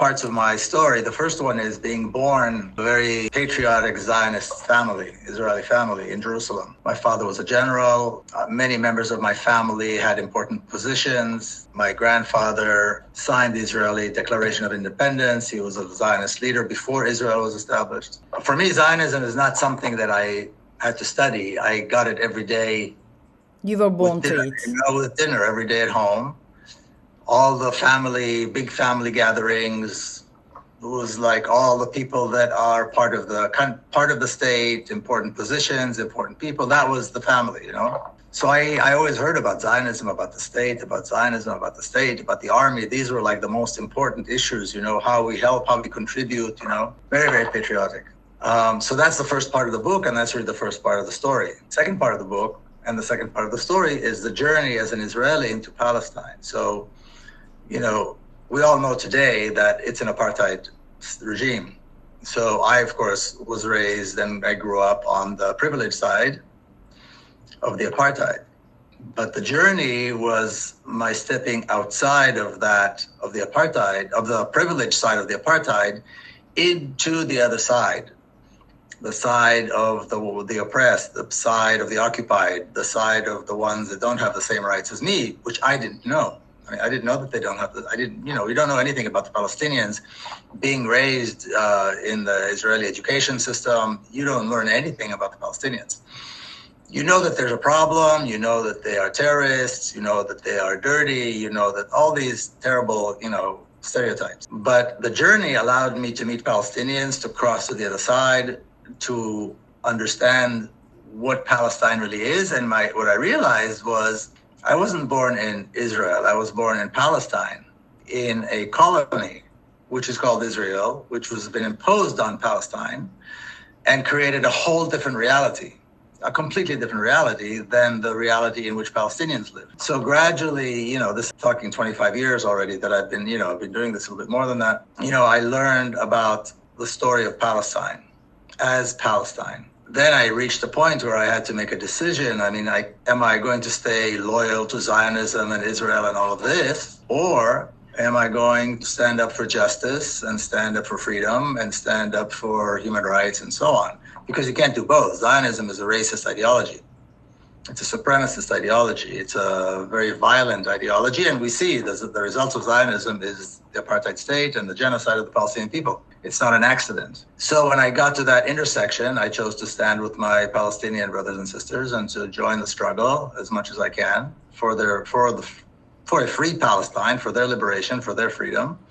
parts of my story. The first one is being born a very patriotic Zionist family, Israeli family in Jerusalem. My father was a general. Many members of my family had important positions. My grandfather signed the Israeli Declaration of Independence. He was a Zionist leader before Israel was established. For me, Zionism is not something that I had to study. I got it every day. You were born with dinner, to it. with dinner every day at home. All the big family gatherings. It was like all the people that are part of the state, important positions, important people. That was the family, So I always heard about Zionism, about the state, about Zionism, about the state, about the army. These were like the most important issues, how we help, how we contribute, very, very patriotic. So that's the first part of the book, and that's really the first part of the story. Second part of the book and the second part of the story is the journey as an Israeli into Palestine. So, we all know today that it's an apartheid regime. So I, of course, was raised and I grew up on the privileged side of the apartheid. But the journey was my stepping outside of the apartheid, of the privileged side of the apartheid, into the other side. The side of the oppressed, the side of the occupied, the side of the ones that don't have the same rights as me, which I didn't know. I didn't know that they don't have we don't know anything about the Palestinians being raised in the Israeli education system. You don't learn anything about the Palestinians. You know that there's a problem, you know that they are terrorists, you know that they are dirty, you know that all these terrible, stereotypes. But the journey allowed me to meet Palestinians, to cross to the other side, to understand what Palestine really is. And what I realized was I wasn't born in Israel. I was born in Palestine, in a colony, which is called Israel, which was been imposed on Palestine and created a whole different reality, a completely different reality than the reality in which Palestinians live. So gradually, this is talking 25 years already that I've been doing this a little bit more than that. I learned about the story of Palestine as Palestine. Then I reached a point where I had to make a decision. Am I going to stay loyal to Zionism and Israel and all of this? Or am I going to stand up for justice and stand up for freedom and stand up for human rights and so on? Because you can't do both. Zionism is a racist ideology. It's a supremacist ideology. It's a very violent ideology. And we see the results of Zionism is the apartheid state and the genocide of the Palestinian people. It's not an accident. So when I got to that intersection, I chose to stand with my Palestinian brothers and sisters and to join the struggle as much as I can for a free Palestine, for their liberation, for their freedom.